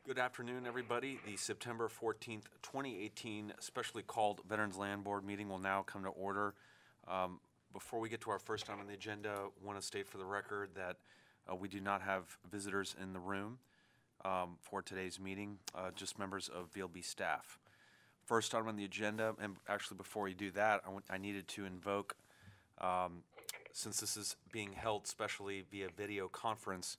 Good afternoon, everybody. The September 14th, 2018 specially called Veterans Land Board meeting will now come to order. Before we get to our first item on the agenda, I want to state for the record that we do not have visitors in the room for today's meeting, just members of VLB staff. First item on the agenda, and actually before we do that, I needed to invoke, since this is being held specially via video conference,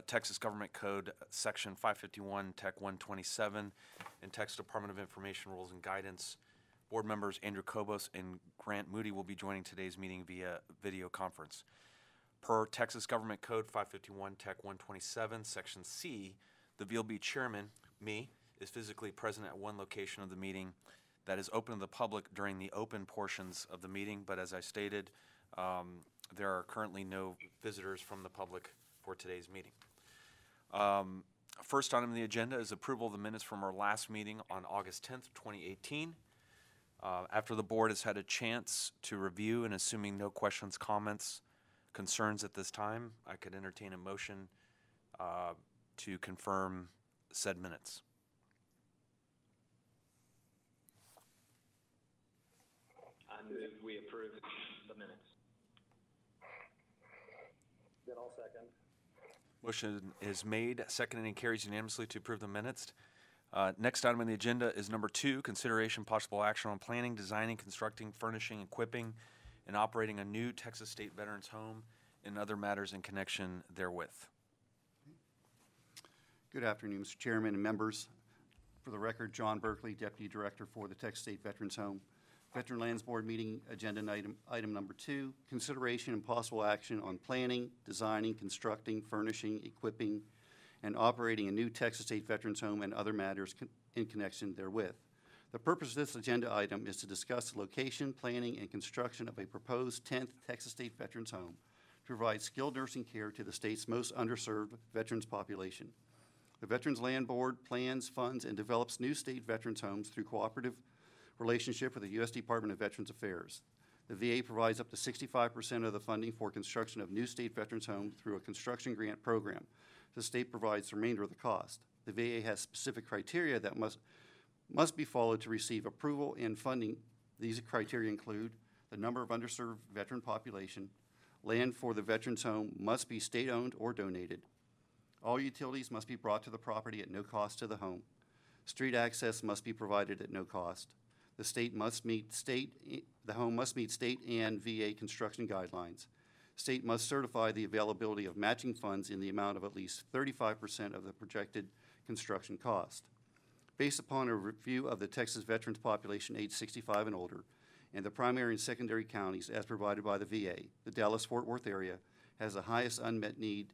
Texas Government Code Section 551, Tech 127, and Texas Department of Information Rules and Guidance. Board members Andrew Kobos and Grant Moody will be joining today's meeting via video conference. Per Texas Government Code 551, Tech 127, Section C, the VLB chairman, me, is physically present at one location of the meeting that is open to the public during the open portions of the meeting, but as I stated, there are currently no visitors from the public for today's meeting. First item on the agenda is approval of the minutes from our last meeting on August 10th, 2018. After the board has had a chance to review and assuming no questions, comments, concerns at this time, I could entertain a motion to confirm said minutes. I move we approve the minutes. Then I'll second. Motion is made, seconded, and carries unanimously to approve the minutes. Next item on the agenda is number 2, consideration possible action on planning, designing, constructing, furnishing, equipping, and operating a new Texas State Veterans Home and other matters in connection therewith. Good afternoon, Mr. Chairman and members. For the record, John Berkeley, Deputy Director for the Texas State Veterans Home. Veteran Lands Board meeting agenda item number 2, consideration and possible action on planning, designing, constructing, furnishing, equipping, and operating a new Texas State Veterans Home and other matters in connection therewith. The purpose of this agenda item is to discuss the location, planning, and construction of a proposed 10th Texas State Veterans Home to provide skilled nursing care to the state's most underserved veterans population. The Veterans Land Board plans, funds, and develops new state veterans homes through cooperative relationship with the U.S. Department of Veterans Affairs. The VA provides up to 65% of the funding for construction of new state veterans homes through a construction grant program. The state provides the remainder of the cost. The VA has specific criteria that must be followed to receive approval and funding. These criteria include the number of underserved veteran population, land for the veterans home must be state-owned or donated, all utilities must be brought to the property at no cost to the home, street access must be provided at no cost, the home must meet state and VA construction guidelines. State must certify the availability of matching funds in the amount of at least 35% of the projected construction cost. Based upon a review of the Texas veterans population age 65 and older and the primary and secondary counties as provided by the VA, the Dallas-Fort Worth area has the highest unmet need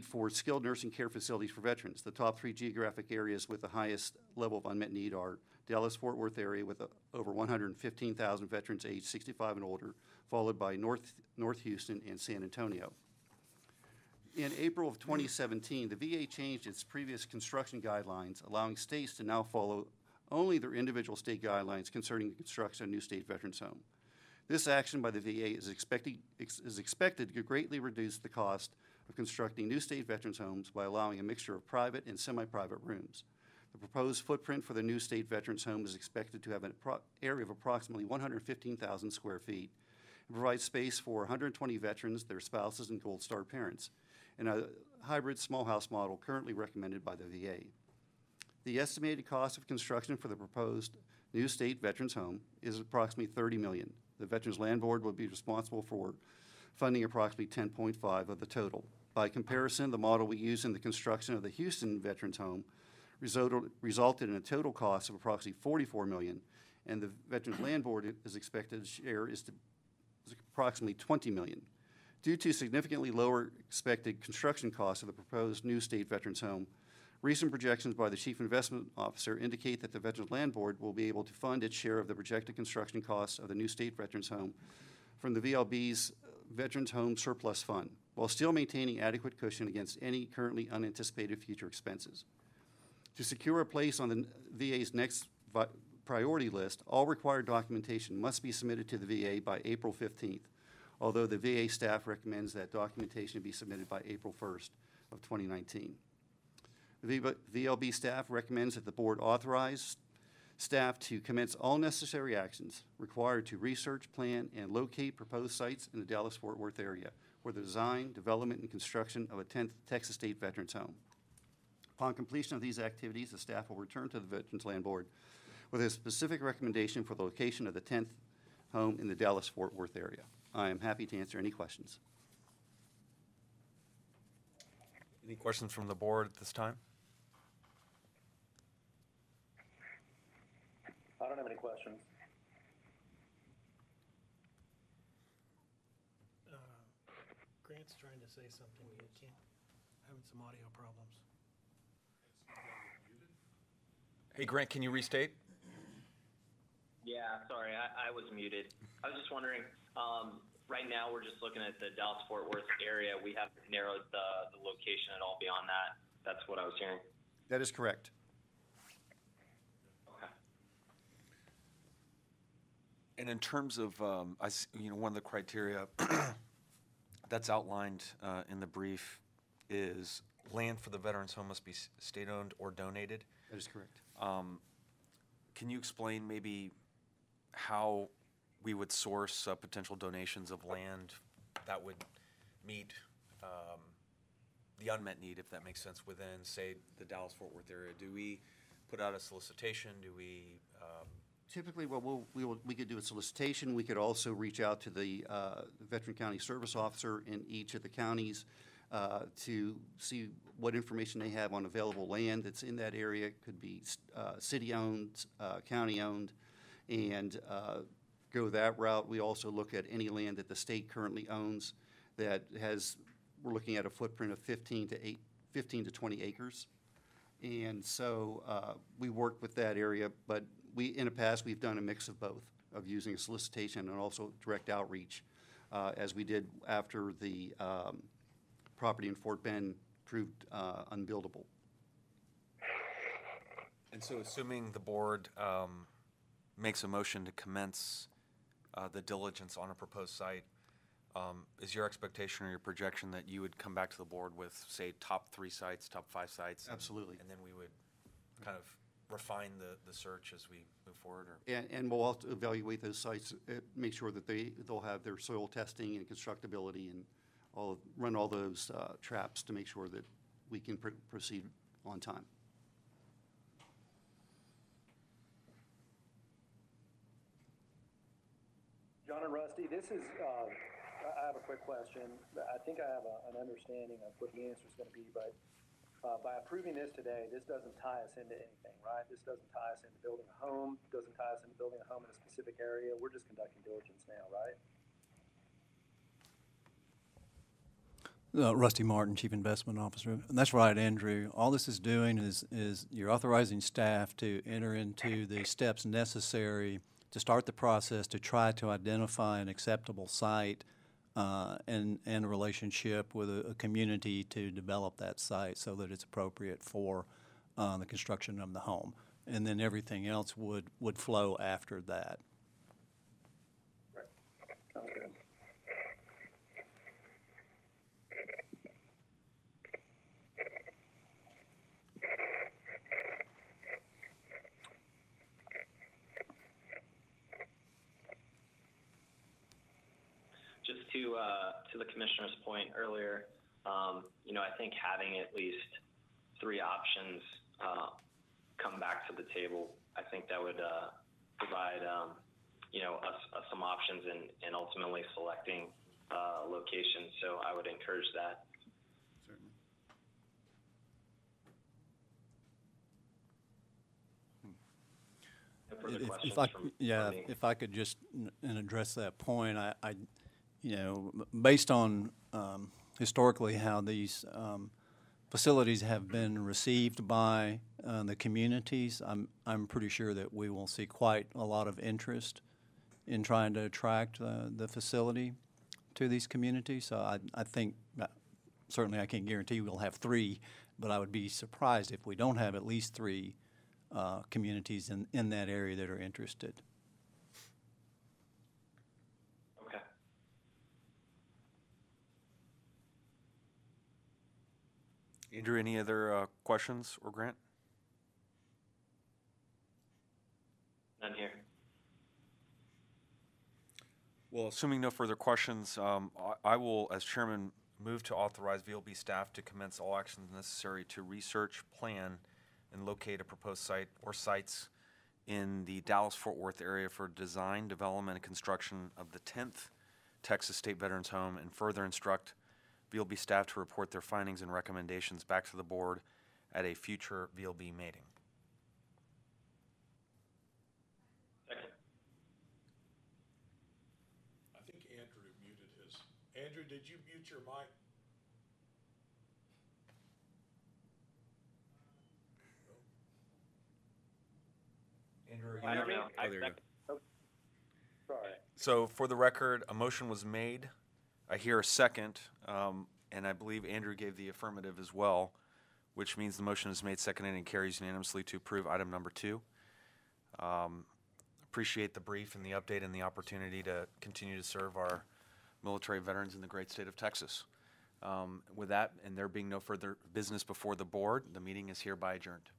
for skilled nursing care facilities for veterans. The top 3 geographic areas with the highest level of unmet need are Dallas-Fort Worth area with over 115,000 veterans aged 65 and older, followed by North Houston and San Antonio. In April of 2017, the VA changed its previous construction guidelines, allowing states to now follow only their individual state guidelines concerning the construction of a new state veterans home. This action by the VA is expected to greatly reduce the cost of constructing new state veterans homes by allowing a mixture of private and semi-private rooms. The proposed footprint for the new state veterans home is expected to have an area of approximately 115,000 square feet and provide space for 120 veterans, their spouses, and Gold Star parents, in a hybrid small house model currently recommended by the VA. The estimated cost of construction for the proposed new state veterans home is approximately $30 million. The Veterans Land Board will be responsible for funding approximately 10.5 of the total. By comparison, the model we used in the construction of the Houston Veterans Home resulted in a total cost of approximately $44 million, and the Veterans Land Board is expected to share is approximately $20 million. Due to significantly lower expected construction costs of the proposed new state veterans home, recent projections by the Chief Investment Officer indicate that the Veterans Land Board will be able to fund its share of the projected construction costs of the new state veterans home from the VLB's Veterans Home Surplus Fund, while still maintaining adequate cushion against any currently unanticipated future expenses. To secure a place on the VA's next priority list, all required documentation must be submitted to the VA by April 15th, although the VA staff recommends that documentation be submitted by April 1st of 2019. VLB staff recommends that the board authorize staff to commence all necessary actions required to research, plan, and locate proposed sites in the Dallas-Fort Worth area for the design, development, and construction of a 10th Texas State Veterans Home. Upon completion of these activities, the staff will return to the Veterans Land Board with a specific recommendation for the location of the 10th home in the Dallas-Fort Worth area. I am happy to answer any questions. Any questions from the board at this time? I don't have any questions. Grant's trying to say something, he can't, having some audio problems. Hey, Grant, can you restate? Yeah, sorry, I was muted. I was just wondering, right now, we're just looking at the Dallas-Fort Worth area. We haven't narrowed the location at all beyond that. That's what I was hearing. That is correct. Okay. And in terms of, one of the criteria that's outlined in the brief is land for the veterans home must be state-owned or donated. That is correct. Can you explain maybe how we would source potential donations of land that would meet the unmet need, if that makes sense, within, say, the Dallas-Fort Worth area? Do we put out a solicitation? Do we? Typically, well, we could do a solicitation. We could also reach out to the Veteran County Service Officer in each of the counties to see what information they have on available land that's in that area. It could be city-owned, county-owned, and go that route. We also look at any land that the state currently owns that has, we're looking at a footprint of 15 to 20 acres. And so we work with that area, but in the past, we've done a mix of both, of using a solicitation and also direct outreach, as we did after the property in Fort Bend proved unbuildable. And so assuming the board makes a motion to commence the diligence on a proposed site, is your expectation or your projection that you would come back to the board with, say, top 3 sites, top 5 sites? Absolutely. And then we would kind of refine the search as we move forward? Or? And we'll also evaluate those sites, make sure that they'll have their soil testing and constructability and run all those traps to make sure that we can proceed on time. John and Rusty, this is, I have a quick question. I think I have an understanding of what the answer is going to be, but by approving this today, this doesn't tie us into anything, right? This doesn't tie us into building a home, doesn't tie us into building a home in a specific area. We're just conducting diligence now, right? Rusty Martin, Chief Investment Officer. And that's right, Andrew. All this is doing is you're authorizing staff to enter into the steps necessary to start the process to try to identify an acceptable site and a relationship with a community to develop that site so that it's appropriate for the construction of the home. And then everything else would flow after that. Right. Sounds good. Just to the commissioner's point earlier, I think having at least 3 options come back to the table, I think that would provide us some options in ultimately selecting locations. So I would encourage that. Certainly. No further questions from me. If I could just address that point, I based on historically how these facilities have been received by the communities, I'm pretty sure that we will see quite a lot of interest in trying to attract the facility to these communities. So I think, certainly I can't guarantee we'll have 3, but I would be surprised if we don't have at least 3 communities in that area that are interested. Okay. Andrew, any other questions or Grant? None here. Well, assuming no further questions, I will, as chairman, move to authorize VLB staff to commence all actions necessary to research, plan, and locate a proposed site or sites in the Dallas-Fort Worth area for design, development, and construction of the 10th Texas State Veterans Home, and further instruct VLB staff to report their findings and recommendations back to the board at a future VLB meeting. Second. I think Andrew muted his. Andrew, did you mute your mic? Andrew, I don't know. Oh, there you go. Sorry. So for the record, a motion was made. I hear a second, and I believe Andrew gave the affirmative as well, which means the motion is made, seconded, and carries unanimously to approve item number 2. Appreciate the brief and the update and the opportunity to continue to serve our military veterans in the great state of Texas. With that, and there being no further business before the board, the meeting is hereby adjourned.